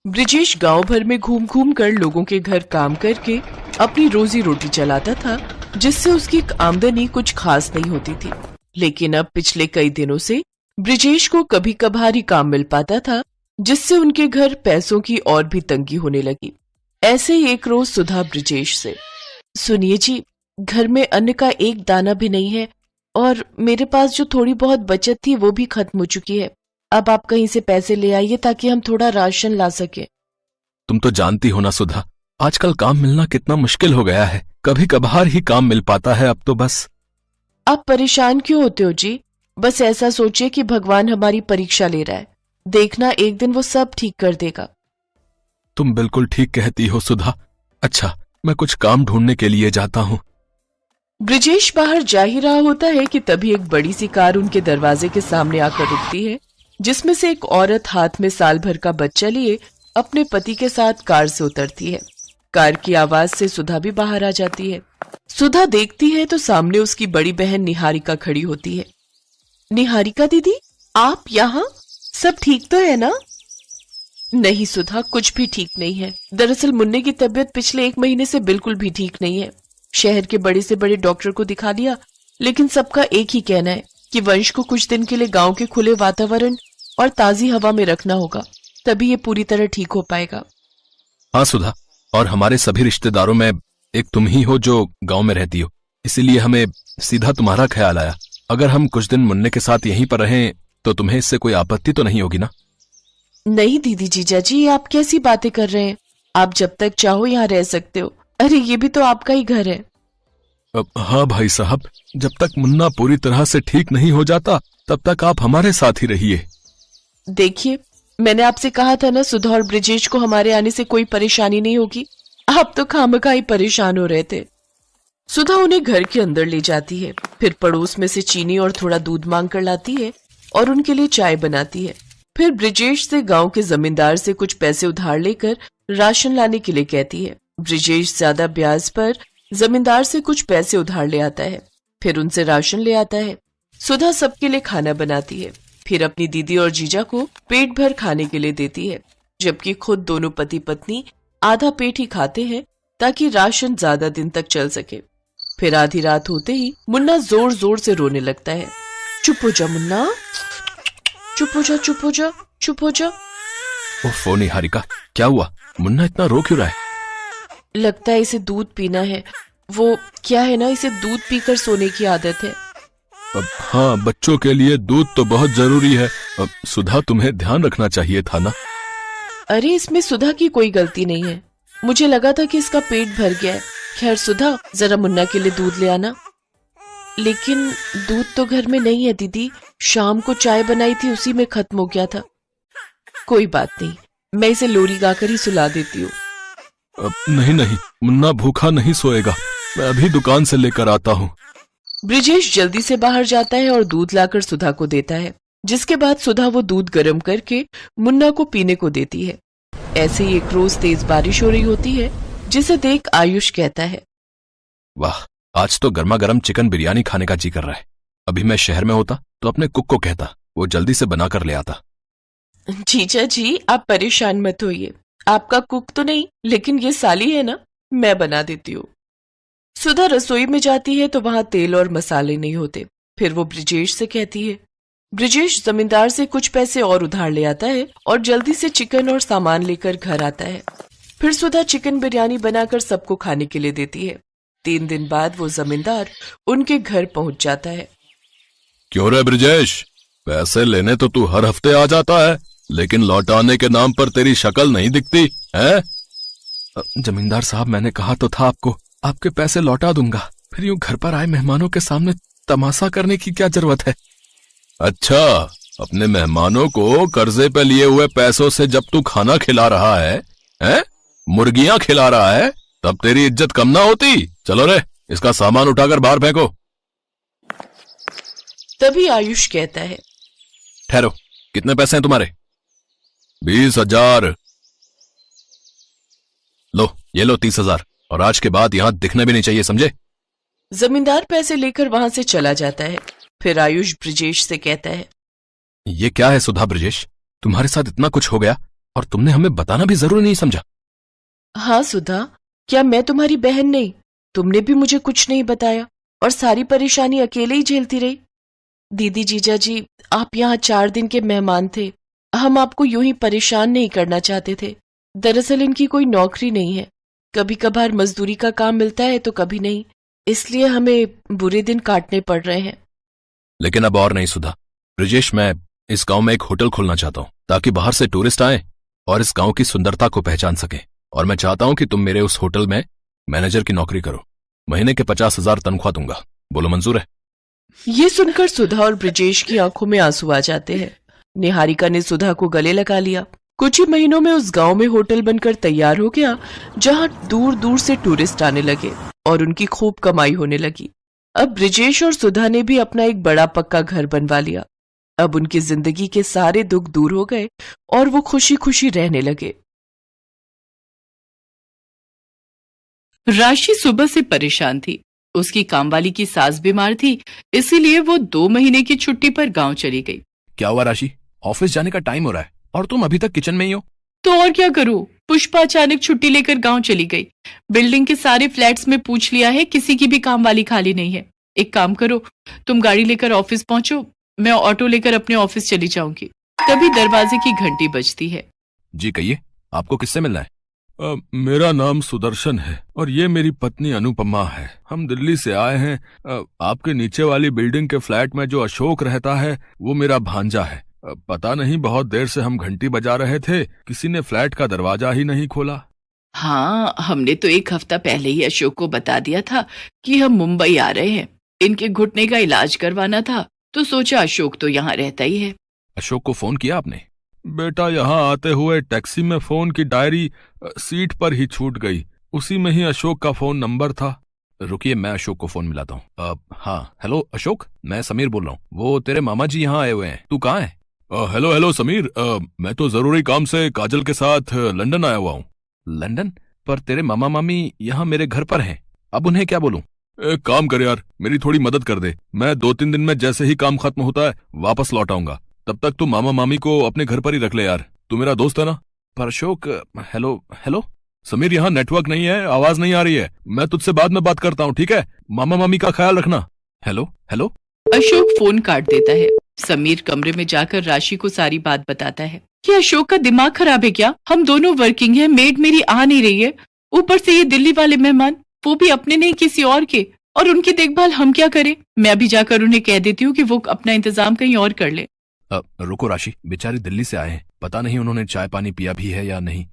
ब्रिजेश गांव भर में घूम घूम कर लोगों के घर काम करके अपनी रोजी रोटी चलाता था, जिससे उसकी आमदनी कुछ खास नहीं होती थी। लेकिन अब पिछले कई दिनों से ब्रिजेश को कभी कभार ही काम मिल पाता था, जिससे उनके घर पैसों की और भी तंगी होने लगी। ऐसे ही एक रोज सुधा ब्रिजेश से, सुनिए जी, घर में अन्न का एक दाना भी नहीं है और मेरे पास जो थोड़ी बहुत बचत थी वो भी खत्म हो चुकी है। अब आप कहीं से पैसे ले आइए ताकि हम थोड़ा राशन ला सके। तुम तो जानती हो ना सुधा, आजकल काम मिलना कितना मुश्किल हो गया है। कभी कभार ही काम मिल पाता है अब तो बस। आप परेशान क्यों होते हो जी? बस ऐसा सोचिए कि भगवान हमारी परीक्षा ले रहा है, देखना एक दिन वो सब ठीक कर देगा। तुम बिल्कुल ठीक कहती हो सुधा। अच्छा, मैं कुछ काम ढूंढने के लिए जाता हूँ। ब्रिजेश बाहर जा ही रहा होता है कि तभी एक बड़ी सी कार उनके दरवाजे के सामने आकर रुकती है, जिसमें से एक औरत हाथ में साल भर का बच्चा लिए अपने पति के साथ कार से उतरती है। कार की आवाज से सुधा भी बाहर आ जाती है। सुधा देखती है तो सामने उसकी बड़ी बहन निहारिका खड़ी होती है। निहारिका दीदी, आप यहाँ? सब ठीक तो है ना? नहीं सुधा, कुछ भी ठीक नहीं है। दरअसल मुन्ने की तबीयत पिछले 1 महीने से बिल्कुल भी ठीक नहीं है। शहर के बड़े से बड़े डॉक्टर को दिखा लिया, लेकिन सबका एक ही कहना है कि वंश को कुछ दिन के लिए गांव के खुले वातावरण और ताजी हवा में रखना होगा, तभी ये पूरी तरह ठीक हो पाएगा। हाँ सुधा, और हमारे सभी रिश्तेदारों में एक तुम ही हो जो गांव में रहती हो, इसीलिए हमें सीधा तुम्हारा ख्याल आया। अगर हम कुछ दिन मुन्ने के साथ यहीं पर रहें तो तुम्हें इससे कोई आपत्ति तो नहीं होगी ना? नहीं दीदी जीजा जी, आप कैसी बातें कर रहे हैं? आप जब तक चाहो यहाँ रह सकते हो। अरे ये भी तो आपका ही घर है। हाँ भाई साहब, जब तक मुन्ना पूरी तरह से ठीक नहीं हो जाता तब तक आप हमारे साथ ही रहिए। देखिए, मैंने आपसे कहा था ना, सुधा और ब्रिजेश को हमारे आने से कोई परेशानी नहीं होगी। आप तो खामखा ही परेशान हो रहे थे। सुधा उन्हें घर के अंदर ले जाती है, फिर पड़ोस में से चीनी और थोड़ा दूध मांग कर लाती है और उनके लिए चाय बनाती है। फिर ब्रिजेश से गांव के जमींदार से कुछ पैसे उधार लेकर राशन लाने के लिए कहती है। ब्रिजेश ज्यादा ब्याज पर जमींदार से कुछ पैसे उधार ले आता है, फिर उनसे राशन ले आता है। सुधा सबके लिए खाना बनाती है, फिर अपनी दीदी और जीजा को पेट भर खाने के लिए देती है, जबकि खुद दोनों पति पत्नी आधा पेट ही खाते हैं ताकि राशन ज्यादा दिन तक चल सके। फिर आधी रात होते ही मुन्ना जोर जोर से रोने लगता है। चुप हो जा मुन्ना, चुप हो जा, चुप हो जा, चुप हो जा। ओफो निहारिका, क्या हुआ? मुन्ना इतना रो क्यों रहा है? लगता है इसे दूध पीना है। वो क्या है ना, इसे दूध पीकर सोने की आदत है। हाँ, बच्चों के लिए दूध तो बहुत जरूरी है। सुधा, तुम्हें ध्यान रखना चाहिए था ना। अरे इसमें सुधा की कोई गलती नहीं है, मुझे लगा था कि इसका पेट भर गया है। खैर सुधा, जरा मुन्ना के लिए दूध ले आना। लेकिन दूध तो घर में नहीं है दीदी, शाम को चाय बनाई थी उसी में खत्म हो गया था। कोई बात नहीं, मैं इसे लोरी गाकर ही सुला देती हूँ। नहीं नहीं, मुन्ना भूखा नहीं सोएगा, मैं अभी दुकान से लेकर आता हूँ। ब्रिजेश जल्दी से बाहर जाता है और दूध लाकर सुधा को देता है, जिसके बाद सुधा वो दूध गर्म करके मुन्ना को पीने को देती है। ऐसे ही एक रोज तेज बारिश हो रही होती है, जिसे देख आयुष कहता है, वाह, आज तो गर्मा गर्म चिकन बिरयानी खाने का जी कर रहा है। अभी मैं शहर में होता तो अपने कुक को कहता वो जल्दी से बना कर ले आता। जीजा जी, आप परेशान मत होइए, आपका कुक तो नहीं लेकिन ये साली है ना, मैं बना देती हूँ। सुधा रसोई में जाती है तो वहां तेल और मसाले नहीं होते। फिर वो ब्रिजेश से कहती है। ब्रिजेश जमींदार से कुछ पैसे और उधार ले आता है और जल्दी से चिकन और सामान लेकर घर आता है। फिर सुधा चिकन बिरयानी बनाकर सबको खाने के लिए देती है। 3 दिन बाद वो जमींदार उनके घर पहुंच जाता है। क्यों रे ब्रिजेश, पैसे लेने तो तू हर हफ्ते आ जाता है, लेकिन लौटाने के नाम पर तेरी शक्ल नहीं दिखती है? जमींदार साहब, मैंने कहा तो था आपको, आपके पैसे लौटा दूंगा, फिर यूं घर पर आए मेहमानों के सामने तमाशा करने की क्या जरूरत है? अच्छा, अपने मेहमानों को कर्जे पे लिए हुए पैसों से जब तू खाना खिला रहा है, मुर्गियां खिला रहा है, तब तेरी इज्जत कम ना होती? चलो रे, इसका सामान उठाकर बाहर फेंको। तभी आयुष कहता है, ठहरो, कितने पैसे हैं तुम्हारे? 20,000। लो, ये लो 30,000, और आज के बाद यहां दिखने भी नहीं चाहिए, समझे? जमींदार पैसे लेकर वहां से चला जाता है। फिर आयुष ब्रिजेश से कहता है, ये क्या है सुधा? ब्रिजेश, तुम्हारे साथ इतना कुछ हो गया, और तुमने हमें बताना भी जरूरी नहीं समझा। हाँ सुधा, क्या मैं तुम्हारी बहन नहीं? तुमने भी मुझे कुछ नहीं बताया और सारी परेशानी अकेले ही झेलती रही। दीदी जीजा जी, आप यहाँ 4 दिन के मेहमान थे। हम आपको यूं ही परेशान नहीं करना चाहते थे। दरअसल इनकी कोई नौकरी नहीं है, कभी कभार मजदूरी का काम मिलता है तो कभी नहीं, इसलिए हमें बुरे दिन काटने पड़ रहे हैं। लेकिन अब और नहीं सुधा। ब्रिजेश, मैं इस गांव में एक होटल खोलना चाहता हूं ताकि बाहर से टूरिस्ट आए और इस गांव की सुंदरता को पहचान सके। और मैं चाहता हूं कि तुम मेरे उस होटल में मैनेजर की नौकरी करो। महीने के 50,000 तनख्वाह दूंगा। बोलो मंजूर है? ये सुनकर सुधा और ब्रिजेश की आंखों में आंसू आ जाते हैं। निहारिका ने सुधा को गले लगा लिया। कुछ ही महीनों में उस गांव में होटल बनकर तैयार हो गया, जहां दूर दूर से टूरिस्ट आने लगे और उनकी खूब कमाई होने लगी। अब ब्रिजेश और सुधा ने भी अपना एक बड़ा पक्का घर बनवा लिया। अब उनकी जिंदगी के सारे दुख दूर हो गए और वो खुशी खुशी रहने लगे। राशि सुबह से परेशान थी। उसकी कामवाली की सास बीमार थी, इसीलिए वो 2 महीने की छुट्टी पर गांव चली गई। क्या हुआ राशि? ऑफिस जाने का टाइम हो रहा है और तुम अभी तक किचन में ही हो। तो और क्या करूं? पुष्पा अचानक छुट्टी लेकर गांव चली गई। बिल्डिंग के सारे फ्लैट्स में पूछ लिया है, किसी की भी कामवाली खाली नहीं है। एक काम करो, तुम गाड़ी लेकर ऑफिस पहुंचो, मैं ऑटो लेकर अपने ऑफिस चली जाऊंगी। तभी दरवाजे की घंटी बजती है। जी कहिए, आपको किससे मिलना है? मेरा नाम सुदर्शन है और ये मेरी पत्नी अनुपमा है। हम दिल्ली से आए हैं। आपके नीचे वाली बिल्डिंग के फ्लैट में जो अशोक रहता है वो मेरा भांजा है। पता नहीं, बहुत देर से हम घंटी बजा रहे थे, किसी ने फ्लैट का दरवाजा ही नहीं खोला। हाँ, हमने तो 1 हफ्ता पहले ही अशोक को बता दिया था कि हम मुंबई आ रहे हैं। इनके घुटने का इलाज करवाना था, तो सोचा अशोक तो यहाँ रहता ही है। अशोक को फोन किया आपने? बेटा, यहाँ आते हुए टैक्सी में फोन की डायरी सीट पर ही छूट गई। उसी में ही अशोक का फोन नंबर था। रुकिए, मैं अशोक को फोन मिलाता हूँ। हाँ, हेलो अशोक, मैं समीर बोल रहा हूँ। वो तेरे मामा जी यहाँ आए हुए हैं, तू कहाँ है? हेलो हेलो समीर, मैं तो जरूरी काम से काजल के साथ लंदन आया हुआ हूँ। लंदन? पर तेरे मामा मामी यहाँ मेरे घर पर हैं, अब उन्हें क्या बोलूं? एक काम कर यार, मेरी थोड़ी मदद कर दे। मैं 2-3 दिन में जैसे ही काम खत्म होता है वापस लौट आऊंगा। तब तक तू मामा मामी को अपने घर पर ही रख ले यार, तू मेरा दोस्त है ना। पर अशोक, हेलो हेलो समीर, यहाँ नेटवर्क नहीं है, आवाज नहीं आ रही है। मैं तुझसे बाद में बात करता हूँ, ठीक है? मामा मामी का ख्याल रखना। Hello hello. अशोक फोन काट देता है। समीर कमरे में जाकर राशि को सारी बात बताता है कि अशोक का दिमाग खराब है क्या? हम दोनों वर्किंग हैं, मेड मेरी आ नहीं रही है, ऊपर से ये दिल्ली वाले मेहमान, वो भी अपने नहीं किसी और के, और उनकी देखभाल हम क्या करें? मैं अभी जाकर उन्हें कह देती हूँ कि वो अपना इंतजाम कहीं और कर ले। रुको राशि, बेचारी दिल्ली से आए हैं, पता नहीं उन्होंने चाय पानी पिया भी है या नहीं।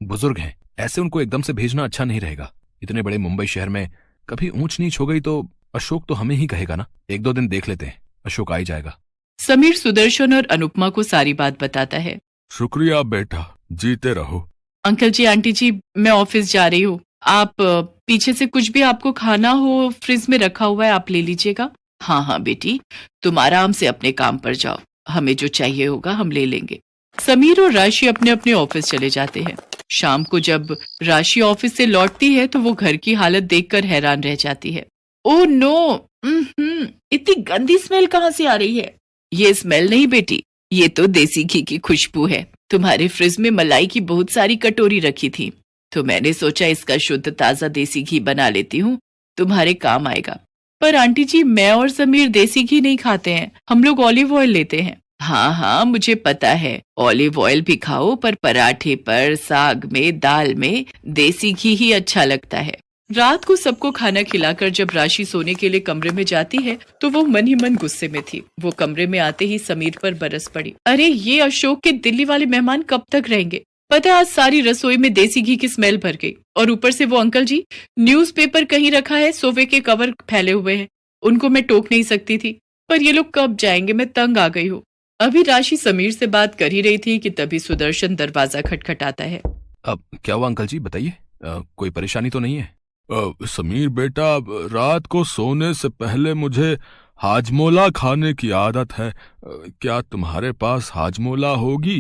बुजुर्ग हैं, ऐसे उनको एकदम से भेजना अच्छा नहीं रहेगा। इतने बड़े मुंबई शहर में कभी ऊंच नीच हो गई तो अशोक तो हमें ही कहेगा ना। 1-2 दिन देख लेते हैं, अशोक आ ही जाएगा। समीर सुदर्शन और अनुपमा को सारी बात बताता है। शुक्रिया बेटा, जीते रहो। अंकल जी, आंटी जी, मैं ऑफिस जा रही हूँ। आप पीछे से कुछ भी आपको खाना हो फ्रिज में रखा हुआ है, आप ले लीजिएगा। हाँ हाँ बेटी, तुम आराम से अपने काम पर जाओ, हमें जो चाहिए होगा हम ले लेंगे। समीर और राशि अपने अपने ऑफिस चले जाते हैं। शाम को जब राशि ऑफिस से लौटती है तो वो घर की हालत देखकर हैरान रह जाती है। ओह नो, इतनी गंदी स्मेल कहाँ से आ रही है? ये स्मेल नहीं बेटी, ये तो देसी घी की खुशबू है। तुम्हारे फ्रिज में मलाई की बहुत सारी कटोरी रखी थी, तो मैंने सोचा इसका शुद्ध ताजा देसी घी बना लेती हूँ, तुम्हारे काम आएगा। पर आंटी जी, मैं और समीर देसी घी नहीं खाते हैं, हम लोग ऑलिव ऑयल लेते हैं। हाँ हाँ, मुझे पता है, ऑलिव ऑयल भी खाओ, पर पराठे पर, साग में, दाल में देसी घी ही अच्छा लगता है। रात को सबको खाना खिलाकर जब राशि सोने के लिए कमरे में जाती है तो वो मन ही मन गुस्से में थी। वो कमरे में आते ही समीर पर बरस पड़ी। अरे ये अशोक के दिल्ली वाले मेहमान कब तक रहेंगे? पता है, आज सारी रसोई में देसी घी की स्मेल भर गई। और ऊपर से वो अंकल जी, न्यूज़पेपर कहीं रखा है, सोफे के कवर फैले हुए हैं, उनको मैं टोक नहीं सकती थी, पर ये लोग कब जाएंगे? मैं तंग आ गई हूँ। अभी राशि समीर से बात कर ही रही थी कि तभी सुदर्शन दरवाजा खटखटाता है। अब क्या हुआ अंकल जी, बताइए, कोई परेशानी तो नहीं है? समीर बेटा, रात को सोने से पहले मुझे हाजमोला खाने की आदत है। क्या तुम्हारे पास हाजमोला होगी?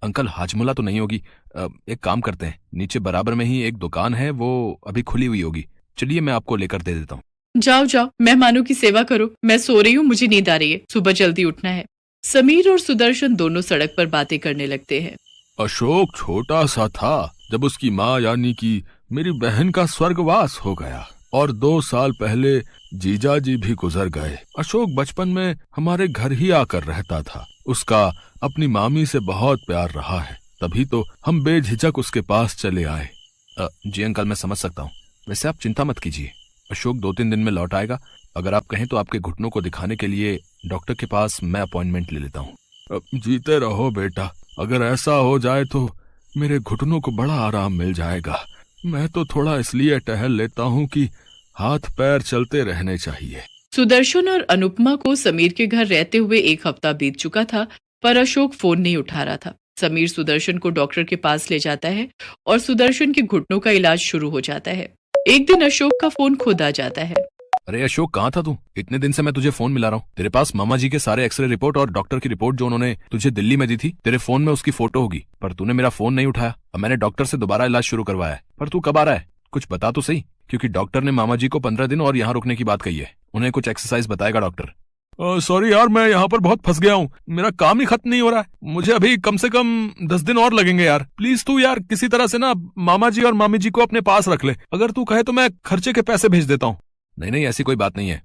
अंकल, हाजमोला तो नहीं होगी। एक काम करते हैं, नीचे बराबर में ही एक दुकान है, वो अभी खुली हुई होगी, चलिए मैं आपको लेकर दे देता हूँ। जाओ जाओ, मेहमानों की सेवा करो, मैं सो रही हूँ, मुझे नींद आ रही है, सुबह जल्दी उठना है। समीर और सुदर्शन दोनों सड़क पर बातें करने लगते हैं। अशोक छोटा सा था जब उसकी माँ यानी कि मेरी बहन का स्वर्गवास हो गया और 2 साल पहले जीजा जी भी गुजर गए। अशोक बचपन में हमारे घर ही आकर रहता था। उसका अपनी मामी से बहुत प्यार रहा है, तभी तो हम बेझिझक उसके पास चले आए। जी अंकल, मैं समझ सकता हूँ। वैसे आप चिंता मत कीजिए, अशोक 2-3 दिन में लौट आएगा। अगर आप कहें तो आपके घुटनों को दिखाने के लिए डॉक्टर के पास मैं अपॉइंटमेंट ले लेता हूँ। जीते रहो बेटा, अगर ऐसा हो जाए तो मेरे घुटनों को बड़ा आराम मिल जाएगा। मैं तो थोड़ा इसलिए टहल लेता हूँ कि हाथ पैर चलते रहने चाहिए। सुदर्शन और अनुपमा को समीर के घर रहते हुए 1 हफ्ता बीत चुका था, पर अशोक फोन नहीं उठा रहा था। समीर सुदर्शन को डॉक्टर के पास ले जाता है और सुदर्शन के घुटनों का इलाज शुरू हो जाता है। एक दिन अशोक का फोन खुद आ जाता है। अरे अशोक, कहाँ था तू? इतने दिन से मैं तुझे फोन मिला रहा हूँ। तेरे पास मामा जी के सारे एक्सरे रिपोर्ट और डॉक्टर की रिपोर्ट जो उन्होंने तुझे दिल्ली में दी थी, तेरे फोन में उसकी फोटो होगी, पर तूने मेरा फोन नहीं उठाया। अब मैंने डॉक्टर से दोबारा इलाज शुरू करवाया है, पर तू कब आ रहा है? कुछ बता तो सही, क्योंकि डॉक्टर ने मामा जी को 15 दिन और यहाँ रुकने की बात कही है। उन्हें कुछ एक्सरसाइज बताएगा डॉक्टर। सॉरी यार, मैं यहाँ पर बहुत फंस गया हूँ। मेरा काम ही खत्म नहीं हो रहा है। मुझे अभी कम से कम 10 दिन और लगेंगे यार। प्लीज तू यार किसी तरह से ना मामा जी और मामी जी को अपने पास रख ले। अगर तू कहे तो मैं खर्चे के पैसे भेज देता हूँ। नहीं, ऐसी कोई बात नहीं है।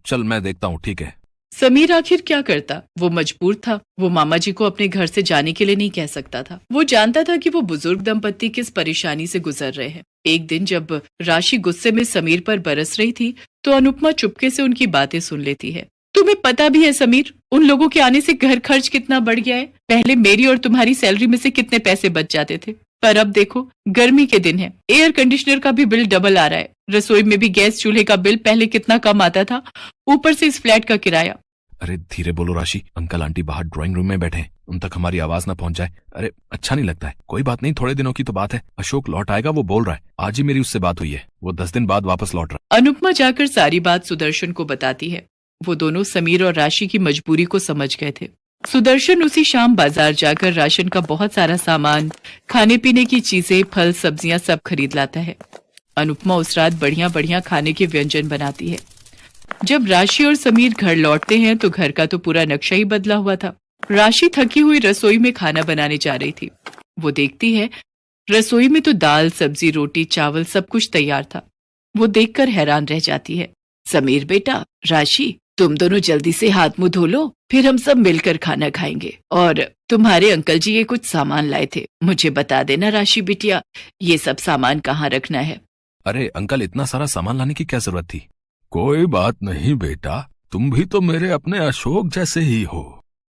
चल मैं देखता हूँ, ठीक है। समीर आखिर क्या करता? वो मजबूर था। वो मामा जी को अपने घर से जाने के लिए नहीं कह सकता था। वो जानता था कि वो बुजुर्ग दंपत्ति किस परेशानी से गुजर रहे हैं। एक दिन जब राशि गुस्से में समीर पर बरस रही थी, तो अनुपमा चुपके से उनकी बातें सुन लेती है। तुम्हें पता भी है समीर, उन लोगों के आने से घर खर्च कितना बढ़ गया है। पहले मेरी और तुम्हारी सैलरी में से कितने पैसे बच जाते थे, पर अब देखो, गर्मी के दिन है, एयर कंडीशनर का भी बिल डबल आ रहा है। रसोई में भी गैस चूल्हे का बिल पहले कितना कम आता था, ऊपर से इस फ्लैट का किराया। अरे धीरे बोलो राशि, अंकल आंटी बाहर ड्राइंग रूम में बैठे हैं, उन तक हमारी आवाज ना पहुंच जाए। अरे अच्छा नहीं लगता है। कोई बात नहीं, थोड़े दिनों की तो बात है। अशोक लौट आएगा, वो बोल रहा है। आज ही मेरी उससे बात हुई है, वो 10 दिन बाद वापस लौट रहा है। अनुपमा जाकर सारी बात सुदर्शन को बताती है। वो दोनों समीर और राशि की मजबूरी को समझ गए थे। सुदर्शन उसी शाम बाजार जाकर राशन का बहुत सारा सामान, खाने पीने की चीजें, फल सब्जियां सब खरीद लाता है। अनुपमा उस रात बढ़िया बढ़िया खाने के व्यंजन बनाती है। जब राशि और समीर घर लौटते हैं तो घर का तो पूरा नक्शा ही बदला हुआ था। राशि थकी हुई रसोई में खाना बनाने जा रही थी। वो देखती है रसोई में तो दाल, सब्जी, रोटी, चावल सब कुछ तैयार था। वो देखकर हैरान रह जाती है। समीर बेटा, राशि, तुम दोनों जल्दी से हाथ मुंह धो लो, फिर हम सब मिलकर खाना खाएंगे। और तुम्हारे अंकल जी ये कुछ सामान लाए थे, मुझे बता देना राशि बिटिया, ये सब सामान कहाँ रखना है। अरे अंकल, इतना सारा सामान लाने की क्या जरूरत थी? कोई बात नहीं बेटा, तुम भी तो मेरे अपने अशोक जैसे ही हो।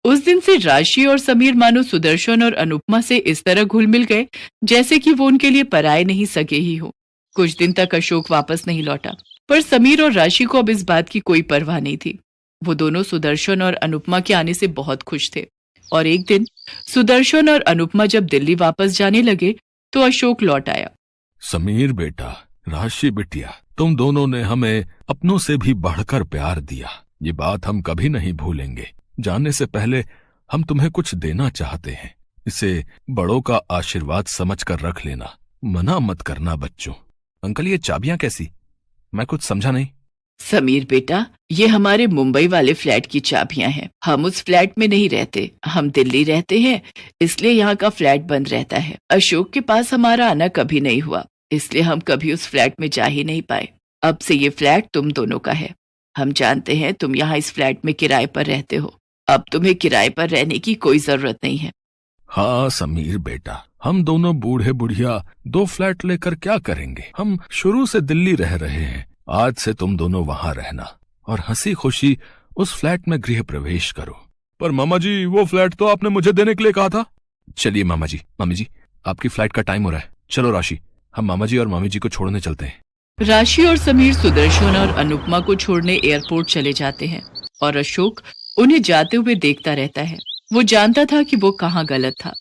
उस दिन से राशि और समीर मानो सुदर्शन और अनुपमा से इस तरह घुल मिल गए जैसे कि वो उनके लिए पराए नहीं सके ही हो। कुछ दिन तक अशोक वापस नहीं लौटा, पर समीर और राशि को अब इस बात की कोई परवाह नहीं थी। वो दोनों सुदर्शन और अनुपमा के आने से बहुत खुश थे। और एक दिन सुदर्शन और अनुपमा जब दिल्ली वापस जाने लगे तो अशोक लौट आया। समीर बेटा, राशि बिटिया, तुम दोनों ने हमें अपनों से भी बढ़कर प्यार दिया, ये बात हम कभी नहीं भूलेंगे। जाने से पहले हम तुम्हें कुछ देना चाहते हैं, इसे बड़ों का आशीर्वाद समझकर रख लेना, मना मत करना बच्चों। अंकल, ये चाबियां कैसी? मैं कुछ समझा नहीं। समीर बेटा, ये हमारे मुंबई वाले फ्लैट की चाबियां हैं। हम उस फ्लैट में नहीं रहते, हम दिल्ली रहते हैं, इसलिए यहाँ का फ्लैट बंद रहता है। अशोक के पास हमारा आना कभी नहीं हुआ, इसलिए हम कभी उस फ्लैट में जा ही नहीं पाए। अब से ये फ्लैट तुम दोनों का है। हम जानते हैं तुम यहाँ इस फ्लैट में किराए पर रहते हो, अब तुम्हें किराए पर रहने की कोई जरूरत नहीं है। हाँ समीर बेटा, हम दोनों बूढ़े बुढ़िया 2 फ्लैट लेकर क्या करेंगे? हम शुरू से दिल्ली रह रहे हैं, आज से तुम दोनों वहां रहना और हंसी खुशी उस फ्लैट में गृह प्रवेश करो। पर मामा जी, वो फ्लैट तो आपने मुझे देने के लिए कहा था। चलिए मामा जी, मामी जी, आपकी फ्लाइट का टाइम हो रहा है। चलो राशि, हम मामा जी और मामी जी को छोड़ने चलते हैं। राशि और समीर सुदर्शन और अनुपमा को छोड़ने एयरपोर्ट चले जाते हैं और अशोक उन्हें जाते हुए देखता रहता है। वो जानता था कि वो कहाँ गलत था।